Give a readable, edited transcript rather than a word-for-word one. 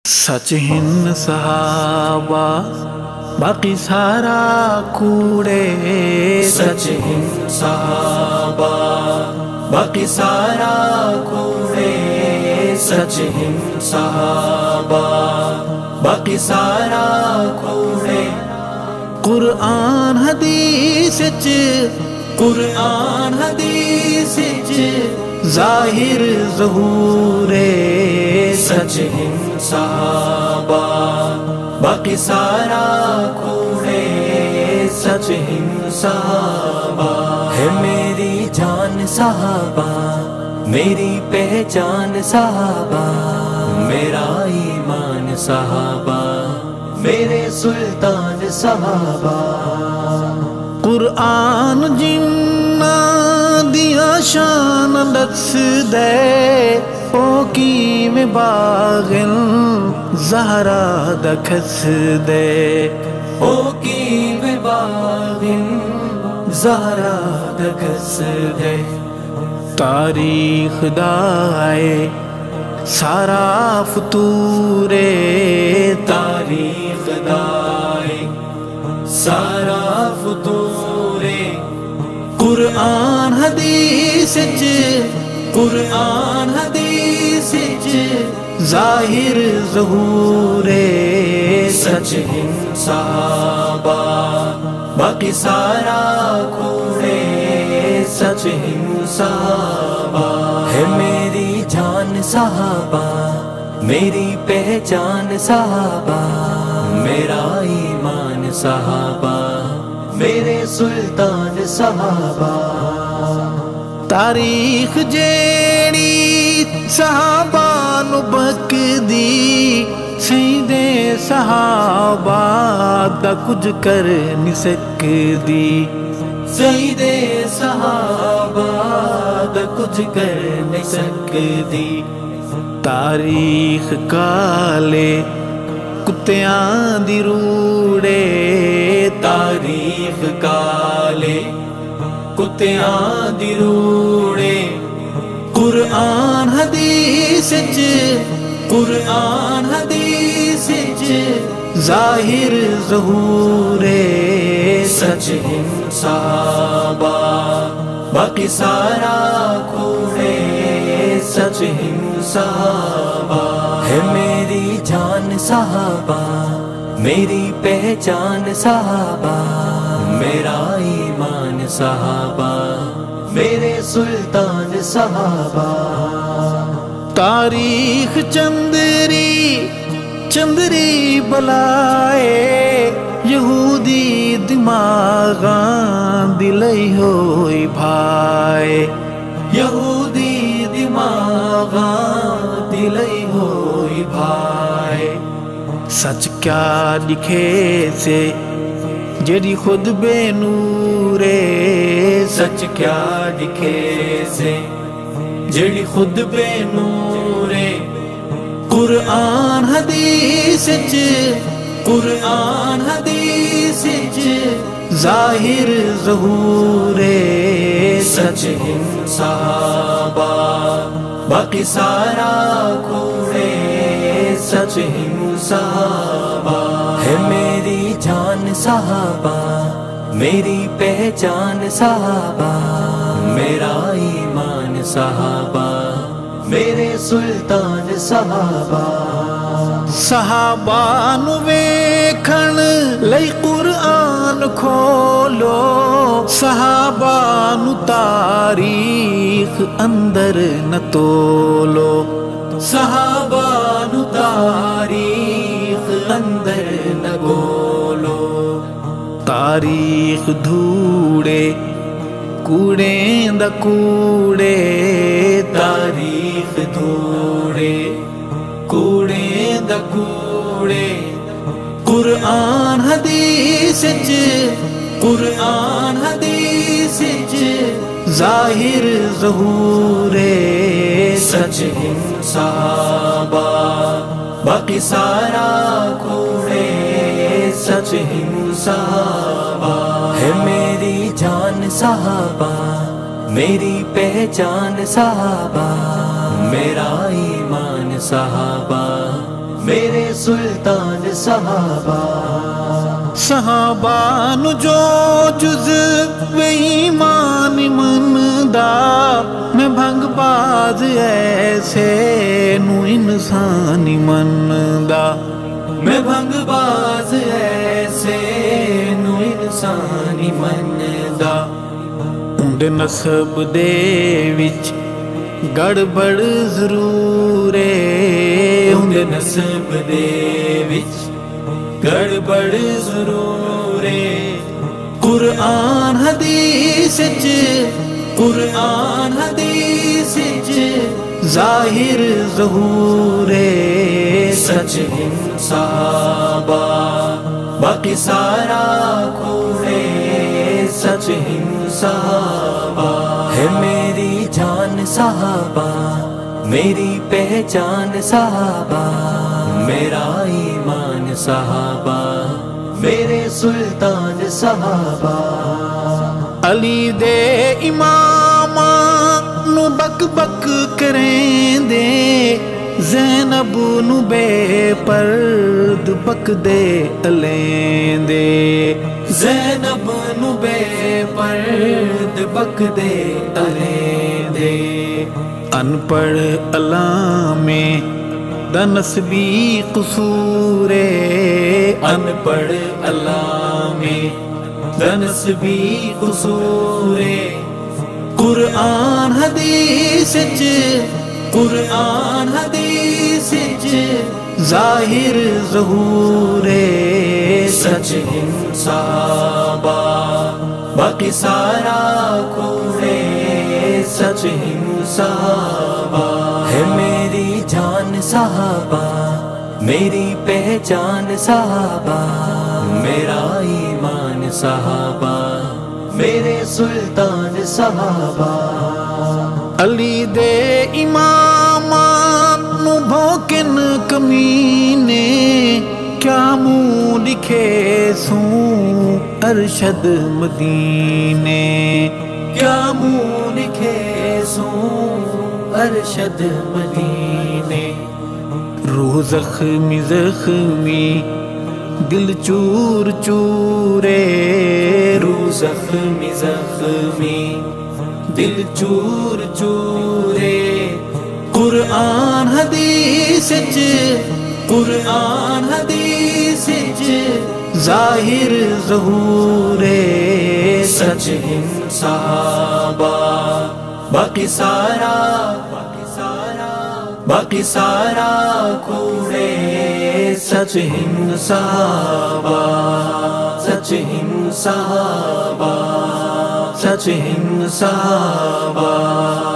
سچ ہند صحابہ باقی سارا کوڑے، سچ ہند صحابہ باقی سارا کوڑے، سچ ہند صحابہ باقی سارا کوڑے۔ قرآن حدیث قرآن حدیث ظاہر ظہور، سچ ہند صحابہ باقی سارا کوڑے، سچ ہند صحابہ ہے میری جان صحابہ، میری پہچان صحابہ، میرا ایمان صحابہ، میرے سلطان صحابہ۔ قرآن جنہ دیا شان لکس دے، او کی میں باغن زہرا دکھس دے، او کی میں باغن زہرا دکھس دے۔ تاریخ دائے سارا فتورے، تاریخ دائے سارا فتورے۔ قرآن حدیث قرآن حدیث ظاہر ظہور، سچ ہند صحابہ باقی سارا کوڑے، سچ ہند صحابہ ہے میری جان صحابہ، میری پہچان صحابہ، میرا ایمان صحابہ، میرے سلطان صحابہ۔ تاریخ جیڑی صحابہ نو بکدی، سیدے صحابہ دا کچھ کر نہیں سکدی، سیدے صحابہ دا کچھ کر نہیں سکدی۔ تاریخ کالے کتیاں دی روڑے، تاریخ کالے کتیاں دی روڑے۔ قرآن حدیث قرآن حدیث ظاہر ظہور، سچ ہند صحابہ باقی سارا کوڑے، سچ ہند صحابہ ہے میری جان صحابہ، میری پہچان صحابہ، میرا ایمان صحابہ، میرے سلطان صحابہ۔ تاریخ چندری بلائے، یہودی دماغاں دلئی ہوئی بھائے، یہودی دماغاں دلئی ہوئی بھائے۔ سچ کیا لکھے سے جڑی خود بے نورے، سچ کیا لکھے سے جڑی خود بے نورے۔ قرآن حدیث قرآن حدیث ظاہر ظہور، سچ ہند صحابہ باقی سارا کوڑے، سچ ہند صحابہ ہے میری جان صحابہ، میری پہچان صحابہ، میرا ایمان صحابہ، میرے سلطان صحابہ۔ صحابہ نو ویکھن لئی قرآن کھولو، صحابہ نو تاریخ اندر نہ تولو، صحابہ نو تاریخ اندر نہ گولو۔ تاریخ دھوڑے کوڑے دا کوڑے، تاریخ دھوڑے کوڑے دا کوڑے۔ قرآن حدیث قرآن حدیث ظاہر ظہور، سچ ہند صحابہ باقی سارا کوڑے، سچ ہند صحابہ ہے میری جان صحابہ، میری پہچان صحابہ، میرا ایمان صحابہ، میرے سلطان صحابہ صحابہ نو جو جزو ایمان مندا میں بھنگ باز ایسے نو انسانی مندا میں بھنگ باز ایسے نو انسانی مندا اندے نسب دے وچ گڑبڑ ضرور ہے اندے نسب دے وچ گڑبڑ ضرور ہے قرآن حدیث ظاہر ظہور ہے سچ ہند صحابہ باقی سارا کوڑے سچ ہند صحابہ ہے میری جان صحابہ میری پہچان صحابہ میرا ایمان صحابہ میرے سلطان صحابہ علی دے امام نو بک بک کریں دے زینب نو بے پرد بک دے الیں دے زینب نو بے پرد بک دے الیں دے ان پڑھ علامے دنسبی قصور ان پڑھ علامے دنسبی قصور قرآن حدیث ظاہر ظہور سچ ہند صحابہ باقی سارا کوڑے سچ ہند صحابہ ہے میری جان صحابہ میری پہچان صحابہ میرا ایمان صحابہ میرے سلطان صحابہ علی دے امام نو بھوکن کمینے کیا منہ لکھے سوں ارشد مدینے کیا منہ لکھے سوں ارشد مدینے روح زخمی زخمی دل چور چورے روح زخمی زخمی دل چور چورے قرآن حدیث ظاہر ظہور سچ ہند صحابہ باقی سارا کوڑے سچ ہند صحابہ سچ ہند صحابہ سچ ہند صحابہ